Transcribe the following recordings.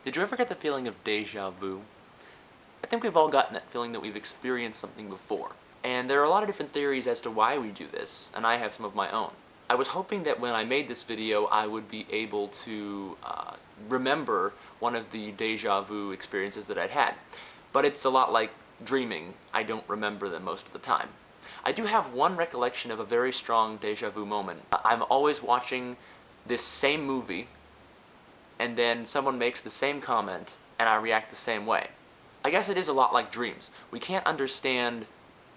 Did you ever get the feeling of deja vu? I think we've all gotten that feeling that we've experienced something before. And there are a lot of different theories as to why we do this, and I have some of my own. I was hoping that when I made this video I would be able to remember one of the deja vu experiences that I'd had. But it's a lot like dreaming. I don't remember them most of the time. I do have one recollection of a very strong deja vu moment. I'm always watching this same movie, and then someone makes the same comment, and I react the same way. I guess it is a lot like dreams. We can't understand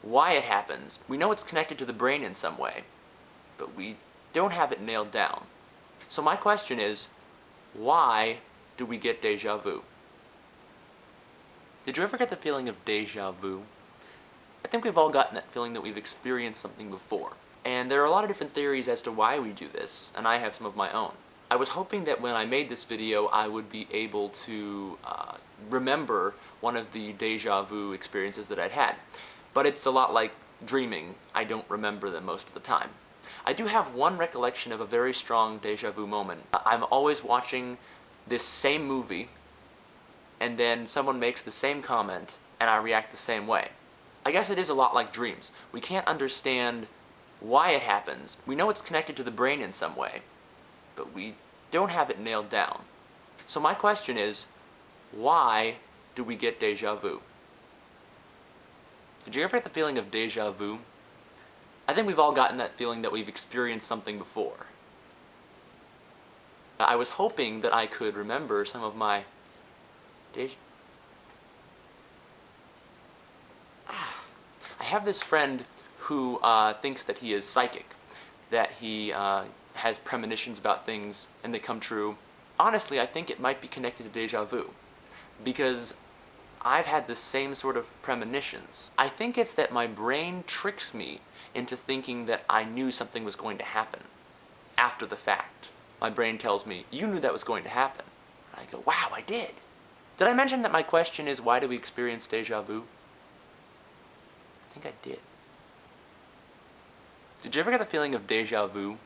why it happens. We know it's connected to the brain in some way, but we don't have it nailed down. So my question is, why do we get deja vu? Did you ever get the feeling of deja vu? I think we've all gotten that feeling that we've experienced something before. And there are a lot of different theories as to why we do this, and I have some of my own. I was hoping that when I made this video I would be able to remember one of the deja vu experiences that I'd had. But it's a lot like dreaming. I don't remember them most of the time. I do have one recollection of a very strong deja vu moment. I'm always watching this same movie, and then someone makes the same comment, and I react the same way. I guess it is a lot like dreams. We can't understand why it happens. We know it's connected to the brain in some way, but we don't have it nailed down. So my question is, why do we get deja vu? Did you ever get the feeling of deja vu? I think we've all gotten that feeling that we've experienced something before. I was hoping that I could remember some of my I have this friend who thinks that he is psychic, that he has premonitions about things and they come true. Honestly, I think it might be connected to deja vu, because I've had the same sort of premonitions. I think it's that my brain tricks me into thinking that I knew something was going to happen after the fact. My brain tells me, you knew that was going to happen. And I go, wow, I did. Did I mention that my question is, why do we experience deja vu? I think I did. Did you ever get the feeling of deja vu?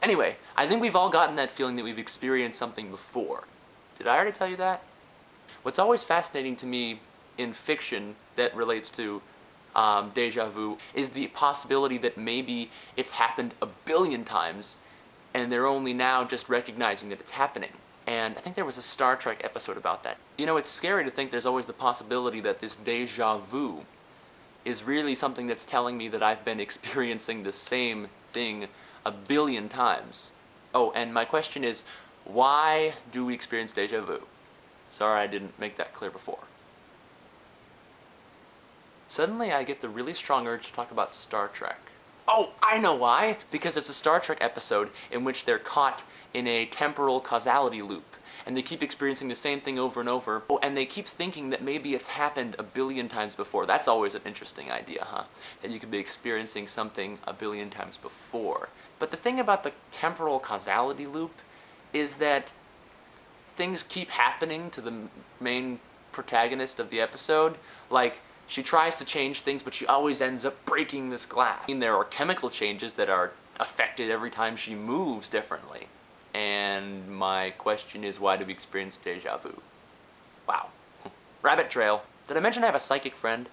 Anyway, I think we've all gotten that feeling that we've experienced something before. Did I already tell you that? What's always fascinating to me in fiction that relates to deja vu is the possibility that maybe it's happened a billion times and they're only now just recognizing that it's happening. And I think there was a Star Trek episode about that. You know, it's scary to think there's always the possibility that this deja vu is really something that's telling me that I've been experiencing the same thing a billion times. Oh, and my question is, why do we experience deja vu? Sorry I didn't make that clear before. Suddenly I get the really strong urge to talk about Star Trek. Oh, I know why! Because it's a Star Trek episode in which they're caught in a temporal causality loop, and they keep experiencing the same thing over and over, and they keep thinking that maybe it's happened a billion times before. That's always an interesting idea, huh? That you could be experiencing something a billion times before. But the thing about the temporal causality loop is that things keep happening to the main protagonist of the episode. Like, she tries to change things, but she always ends up breaking this glass. I mean, there are chemical changes that are affected every time she moves differently. And my question is, why do we experience deja vu? Wow. Rabbit trail. Did I mention I have a psychic friend?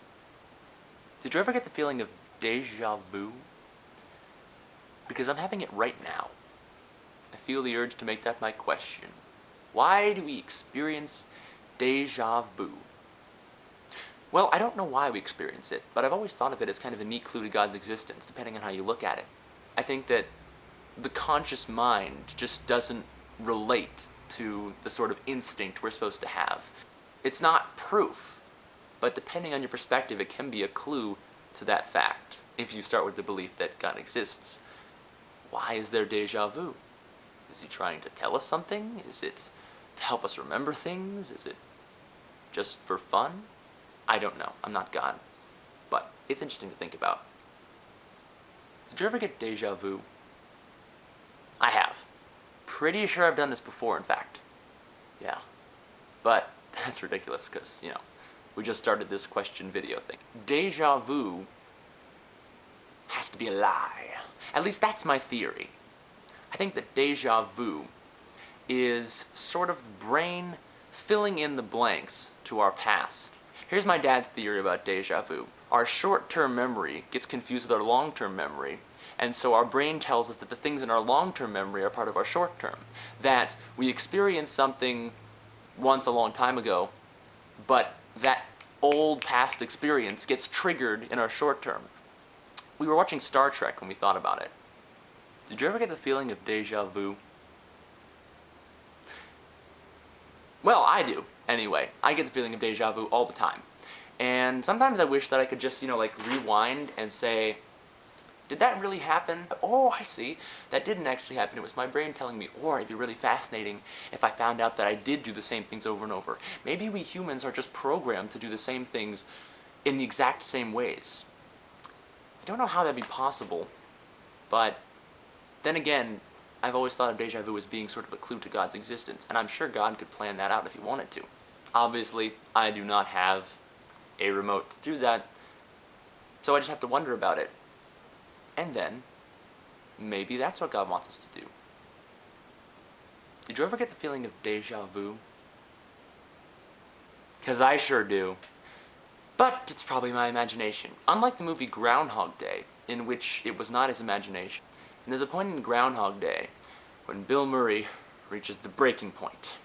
Did you ever get the feeling of deja vu? Because I'm having it right now. I feel the urge to make that my question. Why do we experience deja vu? Well, I don't know why we experience it, but I've always thought of it as kind of a neat clue to God's existence, depending on how you look at it. I think that the conscious mind just doesn't relate to the sort of instinct we're supposed to have. It's not proof, but depending on your perspective, it can be a clue to that fact, if you start with the belief that God exists. Why is there deja vu? Is he trying to tell us something? Is it to help us remember things? Is it just for fun? I don't know. I'm not God. But it's interesting to think about. Did you ever get deja vu? I have. Pretty sure I've done this before, in fact. Yeah. But that's ridiculous, because, you know, we just started this question video thing. Deja vu has to be a lie. At least that's my theory. I think that deja vu is sort of the brain filling in the blanks to our past. Here's my dad's theory about deja vu. Our short-term memory gets confused with our long-term memory, and so our brain tells us that the things in our long-term memory are part of our short-term. That we experienced something once a long time ago, but that old past experience gets triggered in our short-term. We were watching Star Trek when we thought about it. Did you ever get the feeling of deja vu? Well, I do. Anyway, I get the feeling of deja vu all the time. And sometimes I wish that I could just, rewind and say, did that really happen? Oh, I see. That didn't actually happen. It was my brain telling me. Or it'd be really fascinating if I found out that I did do the same things over and over. Maybe we humans are just programmed to do the same things in the exact same ways. I don't know how that'd be possible, but then again, I've always thought of deja vu as being sort of a clue to God's existence, and I'm sure God could plan that out if he wanted to. Obviously, I do not have a remote to do that, so I just have to wonder about it. And then, maybe that's what God wants us to do. Did you ever get the feeling of deja vu? 'Cause I sure do. But it's probably my imagination. Unlike the movie Groundhog Day, in which it was not his imagination. And there's a point in Groundhog Day when Bill Murray reaches the breaking point.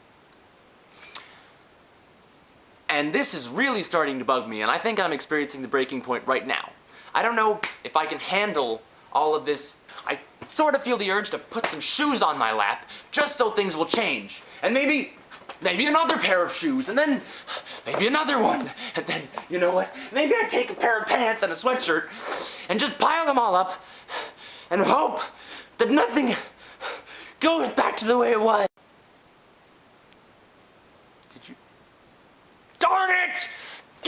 And this is really starting to bug me, and I think I'm experiencing the breaking point right now. I don't know if I can handle all of this. I sort of feel the urge to put some shoes on my lap, just so things will change. And maybe another pair of shoes, and then maybe another one. And then, you know what? Maybe I take a pair of pants and a sweatshirt and just pile them all up and hope that nothing goes back to the way it was. Did you? Darn it!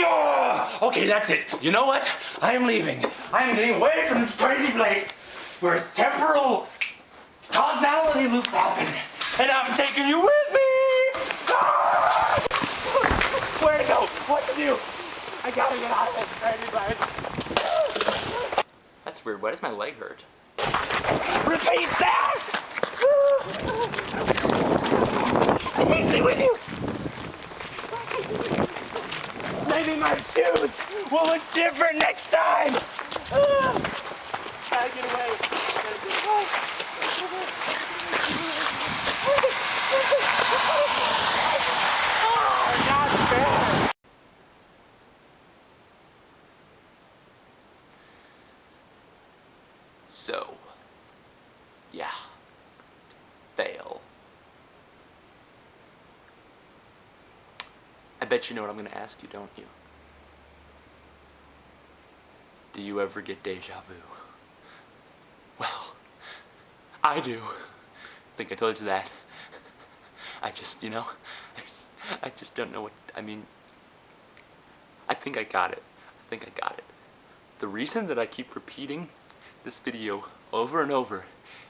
Ugh! Okay, that's it. You know what? I am leaving. I am getting away from this crazy place where temporal causality loops happen. And I'm taking you with me! Ah! Where to go? What to do? I gotta get out of this crazy place. That's weird. Why does my leg hurt? Repeat that! Take me with you! Maybe my shoes will look different next time! Gotta get away. Oh, not fair! So, yeah, fail. I bet you know what I'm going to ask you, don't you? Do you ever get deja vu? Well, I do. I think I told you that. I just don't know what, I think I got it. The reason that I keep repeating this video over and over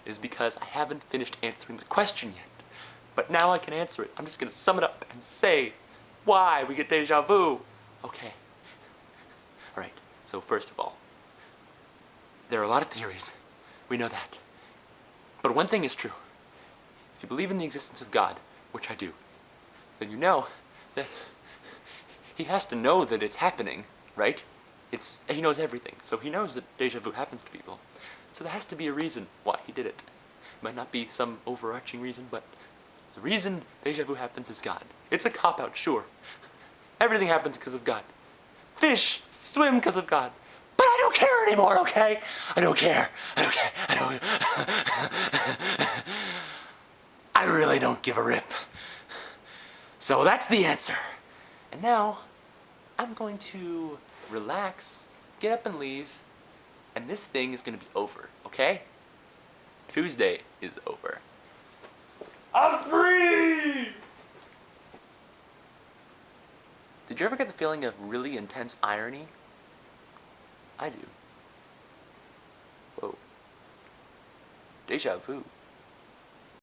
is because I haven't finished answering the question yet. But now I can answer it. I'm just going to sum it up and say why we get deja vu. Okay. Alright, so first of all, there are a lot of theories. We know that. But one thing is true. If you believe in the existence of God, which I do, then you know that he has to know that it's happening, right? He knows everything, so he knows that deja vu happens to people. So there has to be a reason why he did it. It might not be some overarching reason, but the reason deja vu happens is God. It's a cop-out, sure. Everything happens because of God. Fish swim because of God. But I don't care anymore, okay? I don't care. I really don't give a rip. So that's the answer. And now, I'm going to relax, get up and leave, and this thing is going to be over, okay? Tuesday is over. I'm free! Did you ever get the feeling of really intense irony? I do. Whoa. Deja vu.